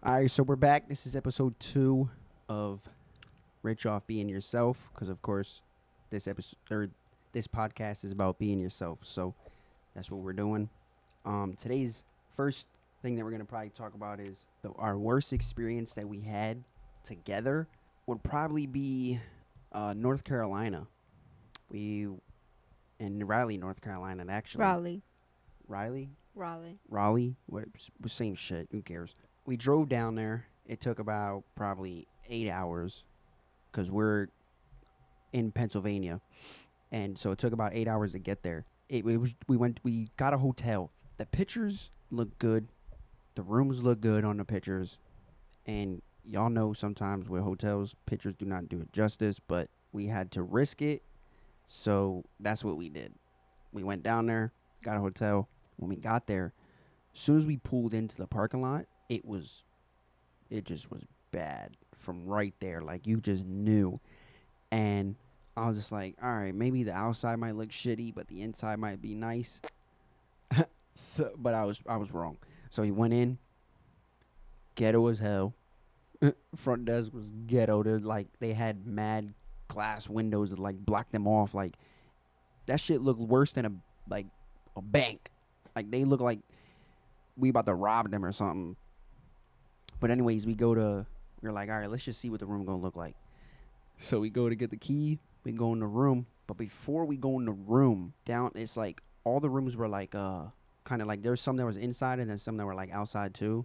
All right, so we're back. This is episode 2 of Rich Off Being Yourself, because of course, this podcast is about being yourself. So that's what we're doing. Today's first thing that we're gonna probably talk about is our worst experience that we had together would probably be North Carolina. We in Raleigh, North Carolina, actually. Raleigh. What? Same shit. Who cares? We drove down there. It took about probably 8 hours because we're in Pennsylvania, and so it took about 8 hours to get there. We got a hotel. The pictures look good. The rooms look good on the pictures, and y'all know sometimes with hotels, pictures do not do it justice. But we had to risk it, so that's what we did. We went down there, got a hotel. When we got there, as soon as we pulled into the parking lot, it just was bad from right there. Like, you just knew. And I was just like, all right, maybe the outside might look shitty, but the inside might be nice. But I was wrong. So he went in, ghetto as hell. Front desk was ghetto. They had mad glass windows that like blocked them off. Like, that shit looked worse than a bank. Like, they look like we about to rob them or something. But anyways, we're like, all right, let's just see what the room gonna look like. So we go to get the key. We go in the room. But before we go in the room, it's like all the rooms were like kind of like there's some that was inside and then some that were like outside too.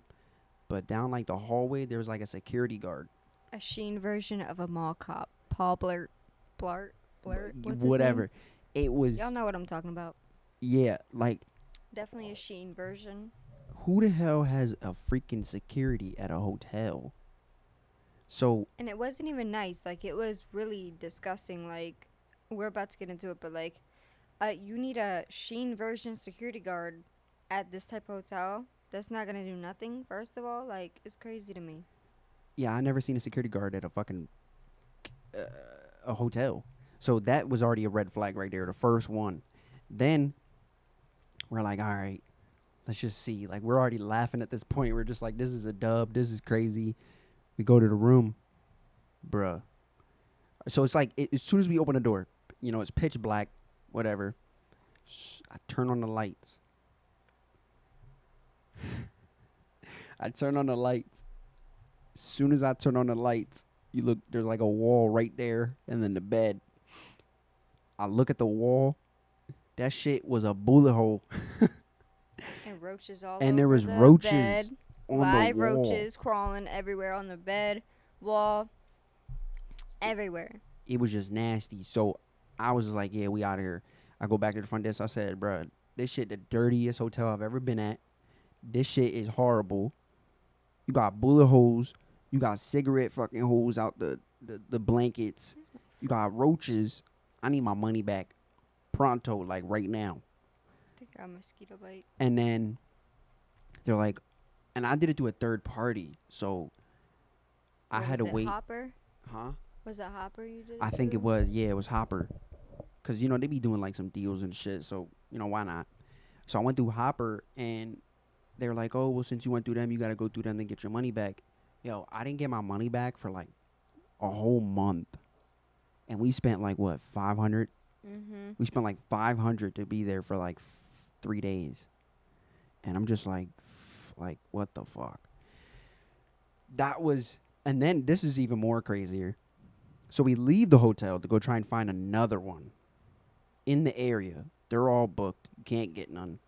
But down like the hallway, there was like a security guard. A sheen version of a mall cop. Paul Blart. What's whatever. His name? It was. Y'all know what I'm talking about. Yeah, like. Definitely a sheen version. Who the hell has a freaking security at a hotel? So. And it wasn't even nice. Like, it was really disgusting. Like, we're about to get into it, but like, you need a sheen version security guard at this type of hotel. That's not gonna do nothing. First of all, like, it's crazy to me. Yeah, I never seen a security guard at a fucking a hotel. So that was already a red flag right there, the first one. Then we're like, all right, let's just see. Like, we're already laughing at this point. We're just like, this is a dub. This is crazy. We go to the room, bruh. So it's like, as soon as we open the door, it's pitch black, whatever. I turn on the lights. I turn on the lights. As soon as I turn on the lights, you look, there's like a wall right there, and then the bed. I look at the wall. That shit was a bullet hole. And roaches all and over there was the roaches bed. on Live the wall. roaches crawling everywhere on the bed, wall, everywhere. It was just nasty. So I was just like, yeah, we out of here. I go back to the front desk. I said, bro, this shit the dirtiest hotel I've ever been at. This shit is horrible. You got bullet holes. You got cigarette fucking holes out the blankets. You got roaches. I need my money back pronto, like right now. I think I got a mosquito bite. And then they're like, and I did it to a third party, so I had to wait. Hopper? Huh? Was it Hopper you did? I think it was. Yeah, it was Hopper. Because, they be doing like some deals and shit, so, why not? So I went through Hopper, and they're like, oh, well, since you went through them, you got to go through them and get your money back. Yo, I didn't get my money back for like a whole month. And we spent like, what, $500? Mm-hmm. We spent like $500 to be there for like 3 days. And I'm just like, what the fuck? That was, and then this is even more crazier. So we leave the hotel to go try and find another one in the area. They're all booked. You can't get none.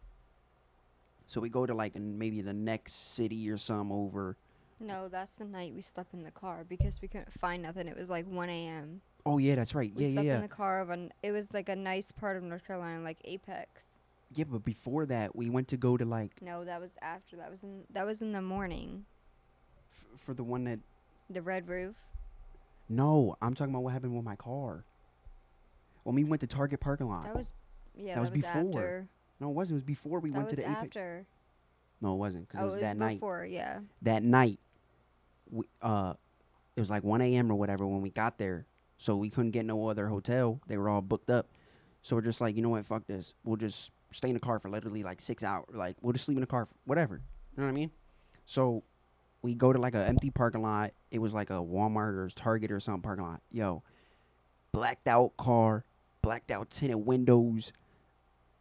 So we go to like maybe the next city or some over. No, that's the night we slept in the car because we couldn't find nothing. It was like 1 a.m. Oh, yeah, that's right. We Yeah. slept in the car it was like a nice part of North Carolina, like Apex. Yeah, but before that, we went to go to like. No, that was after. That was in the morning. For the one that. The red roof. No, I'm talking about what happened with my car. When we went to Target parking lot. That was before. after. No, it wasn't. It was before we went to the Apex. After. No, it wasn't, because it was that night. Before, yeah. That night, it was like 1 a.m. or whatever when we got there. So we couldn't get no other hotel. They were all booked up. So we're just like, you know what, fuck this. We'll just stay in the car for literally like 6 hours. Like, we'll just sleep in the car, whatever. You know what I mean? So We go to like an empty parking lot. It was like a Walmart or Target or some parking lot. Yo, blacked out car, blacked out tinted windows.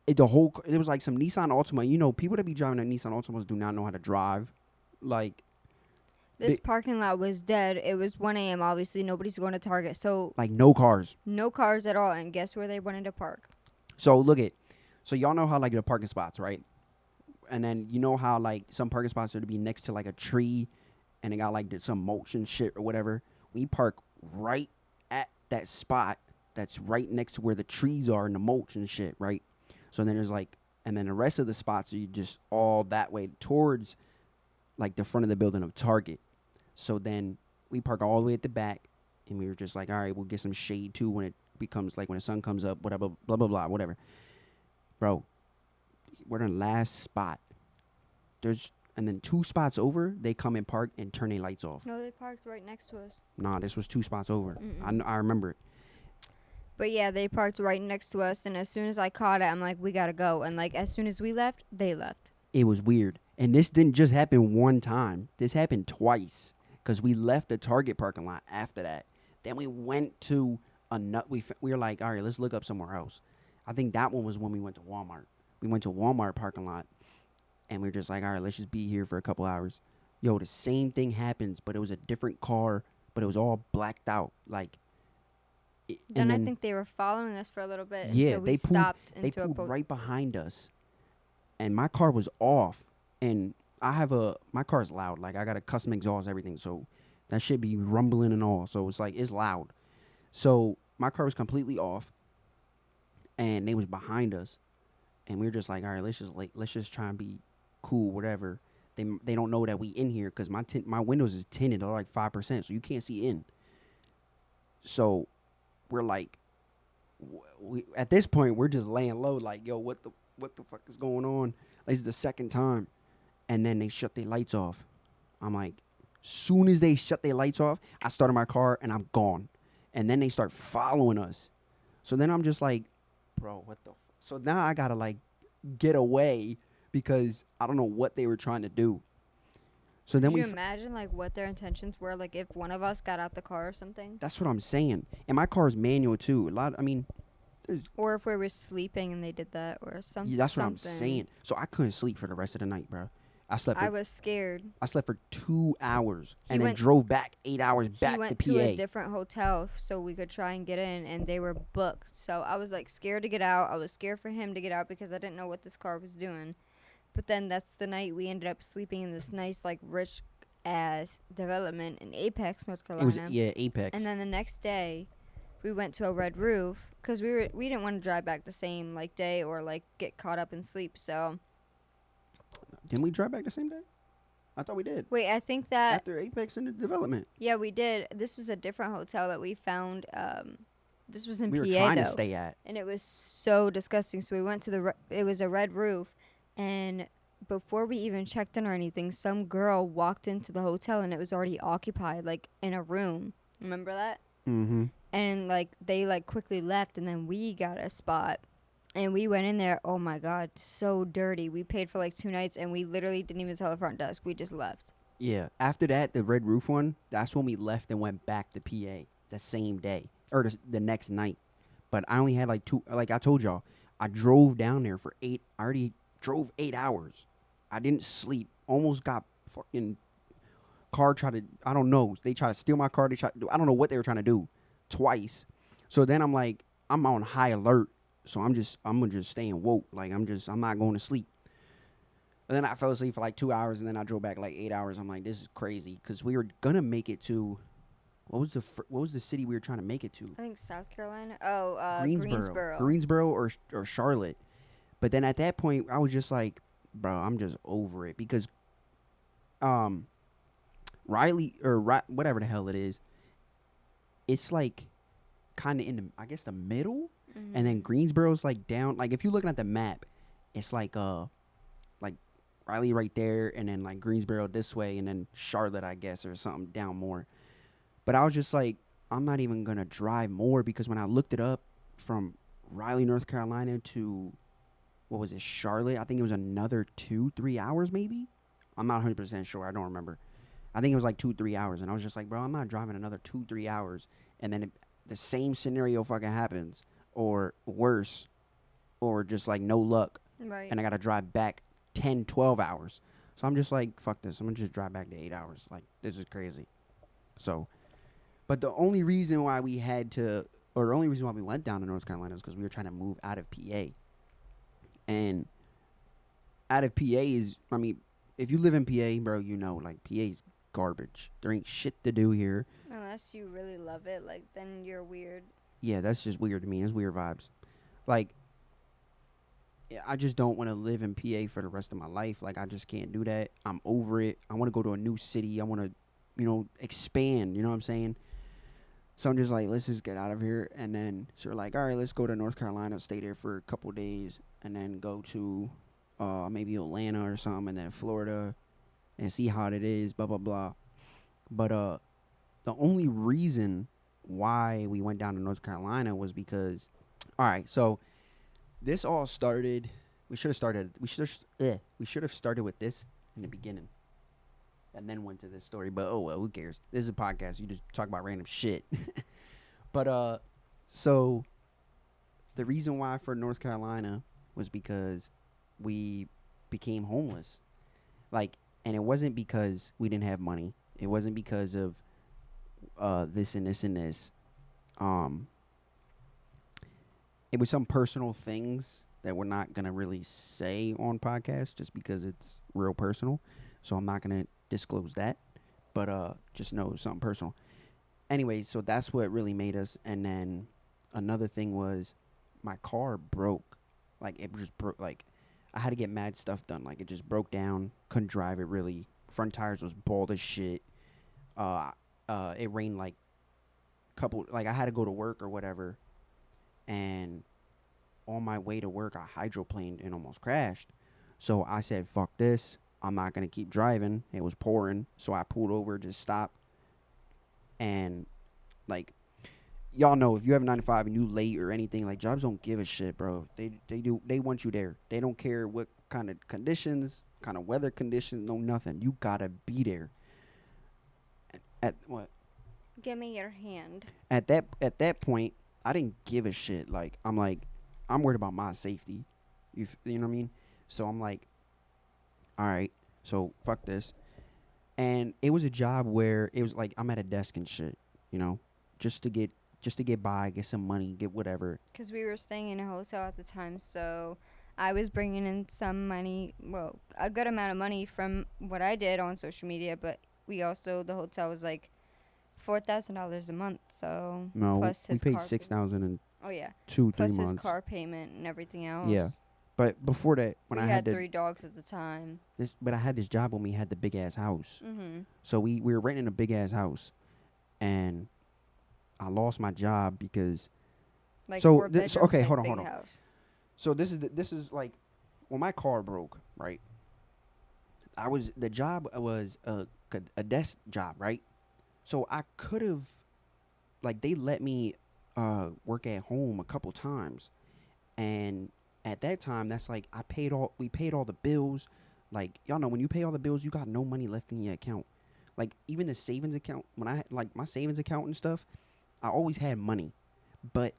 It was like some Nissan Altima. You know, people that be driving a Nissan Altimas do not know how to drive. Like, This parking lot was dead. It was 1 a.m. Obviously, nobody's going to Target. So, like no cars. no cars at all. And guess where they wanted to park? So look at, so y'all know how like the parking spots, right? And then you know how like some parking spots are to be next to like a tree, and they got like some mulch and shit or whatever. We park right at that spot that's right next to where the trees are and the mulch and shit, right? So then there's like, and then the rest of the spots are just all that way towards like the front of the building of Target. So then we park all the way at the back, and we were just like, all right, we'll get some shade too when it becomes like when the sun comes up, whatever, blah blah blah, whatever. Bro, we're in the last spot. And then 2 spots over, they come and park and turn their lights off. No, they parked right next to us. Nah, this was 2 spots over. Mm-mm. I remember it. But yeah, they parked right next to us. And as soon as I caught it, I'm like, we got to go. And like, as soon as we left, they left. It was weird. And this didn't just happen one time. This happened twice. Because we left the Target parking lot after that. Then we went to we were like, all right, let's look up somewhere else. I think that one was when we went to Walmart. We went to Walmart parking lot. And we were just like, all right, let's just be here for a couple hours. Yo, the same thing happens, but it was a different car, but it was all blacked out. Like, Then I think they were following us for a little bit yeah, until we stopped they into a pulled right behind us. And my car was off. And my car's loud. Like, I got a custom exhaust, everything. So that should be rumbling and all. So it's like, it's loud. So my car was completely off. And they was behind us. And we were just like, all right, let's just try and be cool, whatever. They don't know that we in here because my windows is tinted. They're like 5%, so you can't see in. So we're like, at this point, we're just laying low, like, yo, what the fuck is going on? This is the second time. And then they shut their lights off. I'm like, soon as they shut their lights off, I started my car and I'm gone. And then they start following us. So then I'm just like, bro, what the So now I gotta like get away because I don't know what they were trying to do. So then Could you imagine like what their intentions were? Like if one of us got out the car or something, that's what I'm saying. And my car is manual too. or if we were sleeping and they did that, or something. Yeah, that's what I'm saying. So I couldn't sleep for the rest of the night, bro. I was scared. I slept for 2 hours and then drove back 8 hours back to PA. He went to a different hotel so we could try and get in, and they were booked. So I was like scared to get out. I was scared for him to get out because I didn't know what this car was doing. But then that's the night we ended up sleeping in this nice, like, rich ass development in Apex, North Carolina. Apex. And then the next day, we went to a Red Roof because we didn't want to drive back the same like day or like get caught up in sleep. So didn't we drive back the same day? I thought we did. wait, I think that after Apex in the development. Yeah, we did. This was a different hotel that we found. This was in PA, we were trying though, to stay at, and it was so disgusting. So we went to it was a Red Roof, and before we even checked in or anything, some girl walked into the hotel and it was already occupied, like in a room. Remember that? Mm-hmm. And like they like quickly left, and then we got a spot, and we went in there. Oh my god, so dirty. We paid for like 2 nights, and we literally didn't even tell the front desk. We just left. Yeah. After that, the Red Roof one, that's when we left and went back to PA the same day or the next night. But I only had like 2. Like I told y'all, I drove down there for 8. I already drove 8 hours. I didn't sleep. Almost got fucking car tried to. I don't know. They tried to steal my car. I don't know what they were trying to do. Twice. So then I'm like, I'm on high alert. So I'm just staying woke. Like I'm not going to sleep. And then I fell asleep for like 2 hours, and then I drove back like 8 hours. I'm like, this is crazy because we were gonna make it to. What was the city we were trying to make it to? I think South Carolina. Oh, Greensboro. Greensboro or Charlotte. But then at that point, I was just like, bro, I'm just over it because, Riley or whatever the hell it is, it's like kind of in the middle, Mm-hmm. and then Greensboro's like down. Like if you're looking at the map, it's like Riley right there, and then like Greensboro this way, and then Charlotte, I guess, or something down more. But I was just like, I'm not even gonna drive more because when I looked it up from Raleigh, North Carolina to what was it, Charlotte? I think it was another 2-3 hours maybe. I'm not 100% sure. I don't remember. I think it was like 2-3 hours, and I was just like, bro, I'm not driving another 2-3 hours, and then the same scenario fucking happens, or worse, or just like no luck, Right. and I gotta drive back 10-12 hours. So I'm just like, fuck this. I'm gonna just drive back to 8 hours. Like, this is crazy. So, but the only reason why we had to, or the only reason why we went down to North Carolina is because we were trying to move out of PA. And out of PA is, I mean, if you live in PA, bro, you know, like, PA is garbage. There ain't shit to do here. Unless you really love it, like then you're weird. Yeah, that's just weird to me. It's weird vibes. Like, I just don't want to live in PA for the rest of my life. Like, I just can't do that. I'm over it. I want to go to a new city. I want to, expand. You know what I'm saying? So I'm just like, let's just get out of here. And then, so we're like, all right, let's go to North Carolina, stay there for a couple days, and then go to maybe Atlanta or something, and then Florida, and see how it is, blah, blah, blah. But the only reason why we went down to North Carolina was because, all right, so this all started. We should have started with this in the beginning, and then went to this story. But oh well, who cares? This is a podcast. You just talk about random shit. But so the reason why for North Carolina was because we became homeless. Like, and it wasn't because we didn't have money. It wasn't because of this and this and this. Um, it was some personal things that we're not gonna really say on podcast just because it's real personal. So I'm not gonna disclose that. But just know it's something personal. Anyway, so that's what really made us. And then another thing was my car broke. Like, it just broke. Like, I had to get mad stuff done. Like, it just broke down. Couldn't drive it really. Front tires was bald as shit. It rained like I had to go to work or whatever, and on my way to work I hydroplaned and almost crashed. So I said, fuck this, I'm not gonna keep driving. It was pouring, so I pulled over, just stopped, and like, y'all know, if you have a 9 to 5 and you late or anything, like, jobs don't give a shit, bro. They want you there. They don't care what kind of conditions, kind of weather conditions, no nothing. You gotta be there. At what? Give me your hand. At that point, I didn't give a shit. Like, I'm worried about my safety. You know what I mean? So I'm like, all right, so fuck this. And it was a job where it was like I'm at a desk and shit, you know, just to get by, get some money, get whatever. Because we were staying in a hotel at the time, so I was bringing in some money, well, a good amount of money from what I did on social media, but the hotel was like $4,000 a month, so No, plus we his paid car. 6,000 in Oh yeah, 2-3 plus his months. car payment and everything else. Yeah. But before that, when we I had had 3 dogs at the time. but I had this job when we had the big ass house. Mm-hmm. So we were renting a big ass house, and I lost my job because. Like So 4 bedrooms, okay, like hold on, big hold on. house. So this is like when my car broke, right? The job was a desk job, right? So I could have, like, they let me work at home a couple times, and at that time, that's like we paid all the bills. Like, y'all know, when you pay all the bills, you got no money left in your account. Like, even the savings account, when I had like my savings account and stuff, I always had money, but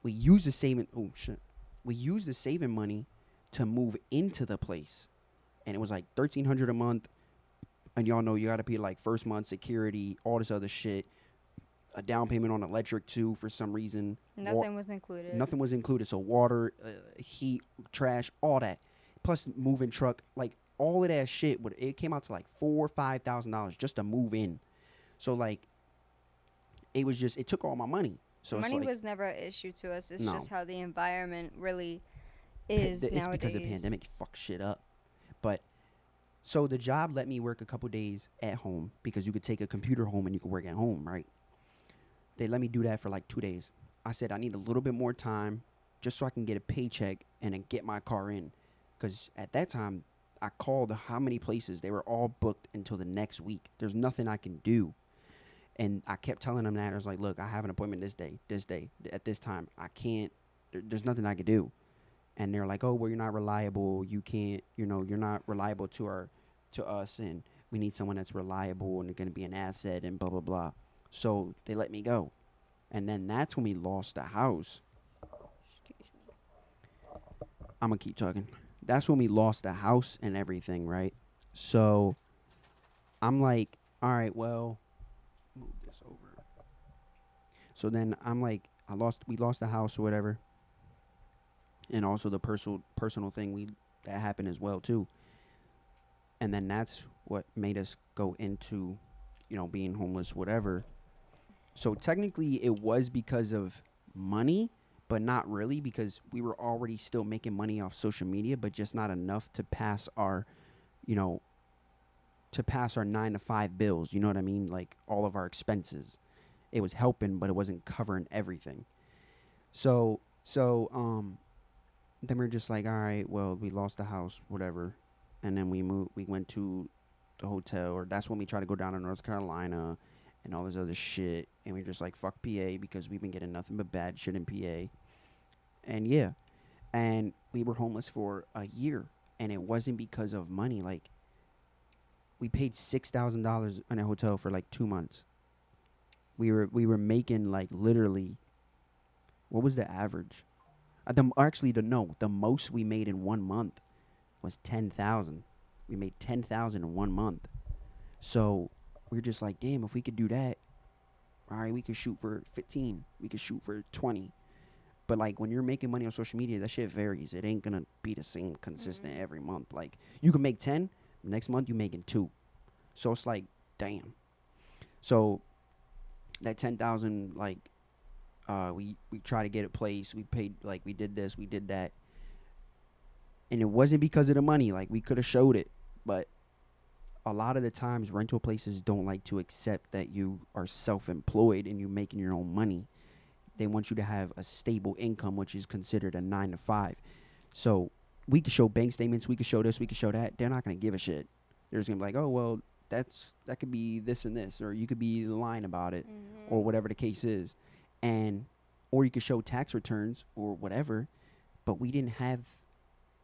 we used the saving. Oh shit, we used the saving money to move into the place, and it was like $1,300 a month. And y'all know you got to pay like first month security, all this other shit, a down payment on electric too for some reason. Nothing was included. Nothing was included. So water, heat, trash, all that, plus moving truck, like all of that shit. It came out to like $4,000-$5,000 just to move in. So like, it took all my money. So money it's like, was never an issue to us. It's No. just how the environment really is it's nowadays. because the pandemic fucked shit up. But so the job let me work a couple days at home because you could take a computer home and you could work at home, right? They let me do that for like 2 days. I said I need a little bit more time just so I can get a paycheck and then get my car in. Because at that time, I called how many places. They were all booked until the next week. There's nothing I can do. And I kept telling them that. I was like, look, I have an appointment this day, at this time. I can't, there's nothing I can do. And they're like, oh, well, you're not reliable. You can't, you're not reliable to us. And we need someone that's reliable and going to be an asset and blah blah blah. So they let me go, and then that's when we lost the house. Excuse me. I'm gonna keep talking. That's when we lost the house and everything, right? So I'm like, all right, well, move this over. So then I'm like, we lost the house or whatever, and also the personal thing that happened as well too. And then that's what made us go into, being homeless, whatever. So technically, it was because of money, but not really because we were already still making money off social media, but just not enough to pass you know, our 9 to 5 bills. You know what I mean? Like all of our expenses. It was helping, but it wasn't covering everything. So then we're just like, all right, well, we lost the house, whatever, and then we went to the hotel, or that's when we tried to go down to North Carolina, and all this other shit, and we're just like, fuck PA, because we've been getting nothing but bad shit in PA, and yeah, and we were homeless for a year, and it wasn't because of money. Like, we paid $6,000 in a hotel for like 2 months. We were making like literally, what was the average? The most we made in 1 month was 10,000. We made 10,000 in 1 month. So we're just like, damn, if we could do that, all right, we could shoot for 15. We could shoot for 20. But like when you're making money on social media, that shit varies. It ain't gonna be the same consistent every month. Like you can make 10, next month you making 2. So it's like, damn. So that 10,000, like, we try to get a place. We paid, like, we did this, we did that, and it wasn't because of the money. Like, we could have showed it, but a lot of the times rental places don't like to accept that you are self-employed and you're making your own money. They want you to have a stable income, which is considered a 9 to 5. So we could show bank statements, we could show this, we could show that. They're not gonna give a shit. They're just gonna be like, oh well, that could be this and this, or you could be lying about it, or whatever the case is. And or you could show tax returns or whatever, but we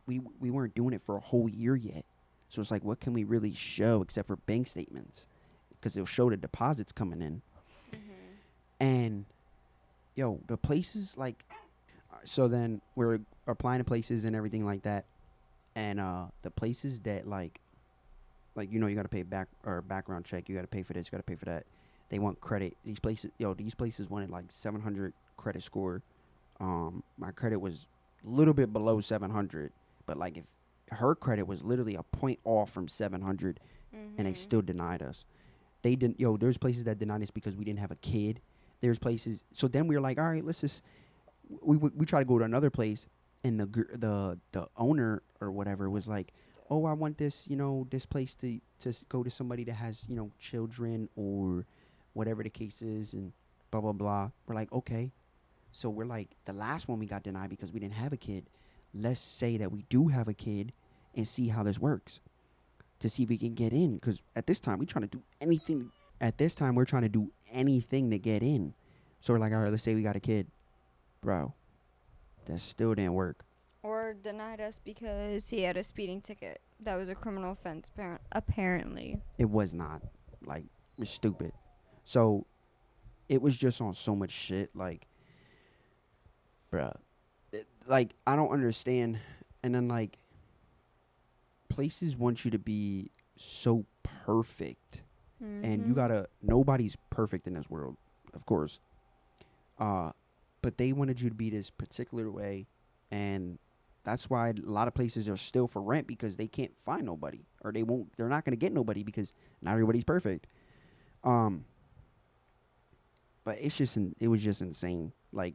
weren't doing it for a whole year yet. So it's like, what can we really show except for bank statements? Because it'll show the deposits coming in. And yo, the places, like, so then we're applying to places and everything like that, and the places that like you gotta pay background check, you gotta pay for this, you gotta pay for that. They want credit. These places wanted like 700 credit score. My credit was a little bit below 700, but like if her credit was literally a point off from 700, and they still denied us. They didn't. There's places that denied us because we didn't have a kid. There's places. So then we were like, all right, let's just. We try to go to another place, and the owner or whatever was like, oh, I want this this place to go to somebody that has children or whatever the case is, and blah blah blah. We're like, okay. So we're like, the last one we got denied because we didn't have a kid. Let's say that we do have a kid and see how this works, to see if we can get in. Because at this time, we're trying to do anything. At this time, we're trying to do anything to get in. So we're like, all right, let's say we got a kid. Bro, that still didn't work. Or denied us because he had a speeding ticket. That was a criminal offense, apparently. It was not. Like, it's stupid. So it was just on so much shit. Like, bruh. Like, I don't understand. And then, like, places want you to be so perfect. And you gotta, nobody's perfect in this world, of course. But they wanted you to be this particular way. And that's why a lot of places are still for rent, because they can't find nobody. Or they're not gonna get nobody because not everybody's perfect. But it was just insane. Like,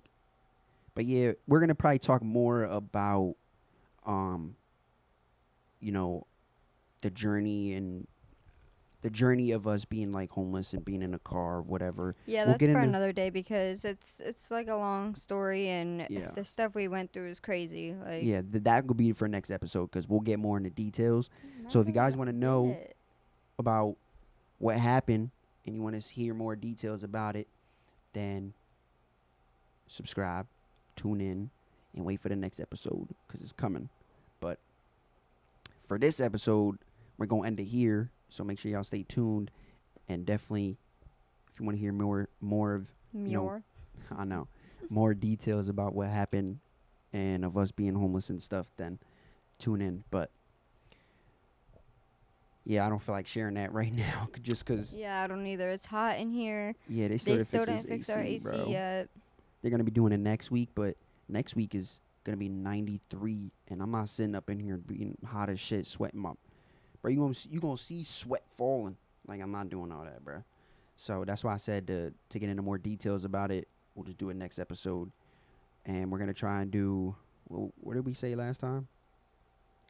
but yeah, we're gonna probably talk more about, the journey of us being like homeless and being in a car, whatever. Yeah, We'll that's get for into another day, because it's like a long story, and Yeah. the stuff we went through is crazy. Like, yeah, that could be for next episode, because we'll get more into details. So if you guys want to know about what happened and you want to hear more details about it, then subscribe, tune in, and wait for the next episode, because it's coming. But for this episode, we're going to end it here. So make sure y'all stay tuned, and definitely, if you want to hear more of, I know, more details about what happened and of us being homeless and stuff, then tune in. But yeah, I don't feel like sharing that right now, just because. Yeah, I don't either. It's hot in here. Yeah, they They still didn't fix our AC bro. yet. They're gonna be doing it next week, but next week is gonna be 93, and I'm not sitting up in here being hot as shit, sweating my. Bro, you gonna see sweat falling. Like, I'm not doing all that, bro. So that's why I said to get into more details about it, we'll just do it next episode, and we're gonna try and do. What did we say last time?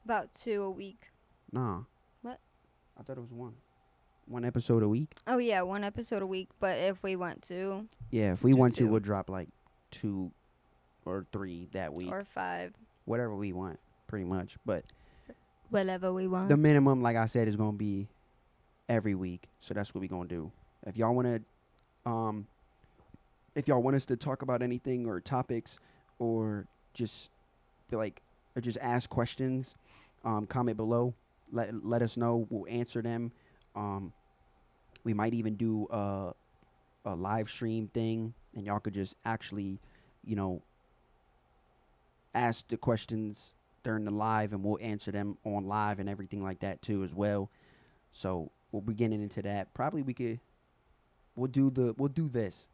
About 2 a week. Nah. What? I thought it was one episode a week. Oh yeah, 1 episode a week. But if we want to. Yeah, if we want to, we'll drop like 2 or 3 that week. Or 5. Whatever we want, pretty much. But whatever we want. the minimum, like I said, is gonna be every week. So that's what we're gonna do. If y'all wanna if y'all want us to talk about anything or topics, or just feel like, or just ask questions, comment below. Let us know. We'll answer them. We might even do a live stream thing, and y'all could just actually, ask the questions during the live, and we'll answer them on live and everything like that too as well. So we'll be getting into that. Probably we'll do this.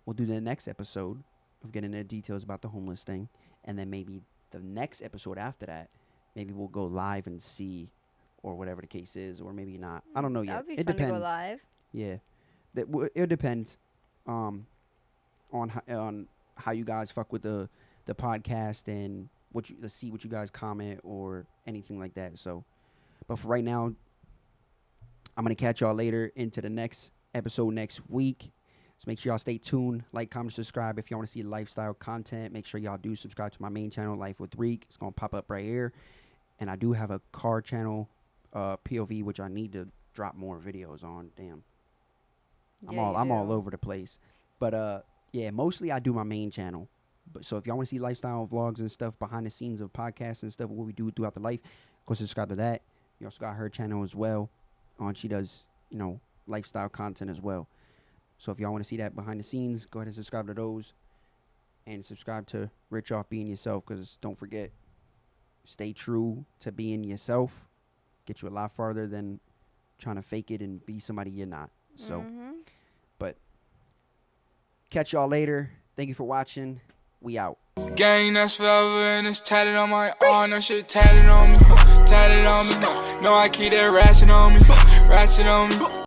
We'll do the next episode of getting into details about the homeless thing, and then maybe the next episode after that, maybe we'll go live and see, or whatever the case is, or maybe not. I don't know yet. That'd be fun depends. To go live. Yeah, it depends on how you guys fuck with the podcast, and to see what you guys comment or anything like that. So, but for right now, I'm gonna catch y'all later into the next episode next week. So make sure y'all stay tuned, like, comment, subscribe. If y'all want to see lifestyle content, make sure y'all do subscribe to my main channel, Life with Reek. It's gonna pop up right here. And I do have a car channel, POV, which I need to drop more videos on. Damn, I'm all over the place. But yeah, mostly I do my main channel. But so if y'all want to see lifestyle vlogs and stuff, behind the scenes of podcasts and stuff, what we do throughout the life, go subscribe to that. You also got her channel as well. She does, lifestyle content as well. So if y'all want to see that behind the scenes, go ahead and subscribe to those. And subscribe to Rich Off Being Yourself, because don't forget, stay true to being yourself. Get you a lot farther than trying to fake it and be somebody you're not. So, but catch y'all later. Thank you for watching. We out. Gang, that's forever, and it's tatted on my arm. No shit tatted on me, tatted on me. No, I keep that ratchet on me, ratchet on me.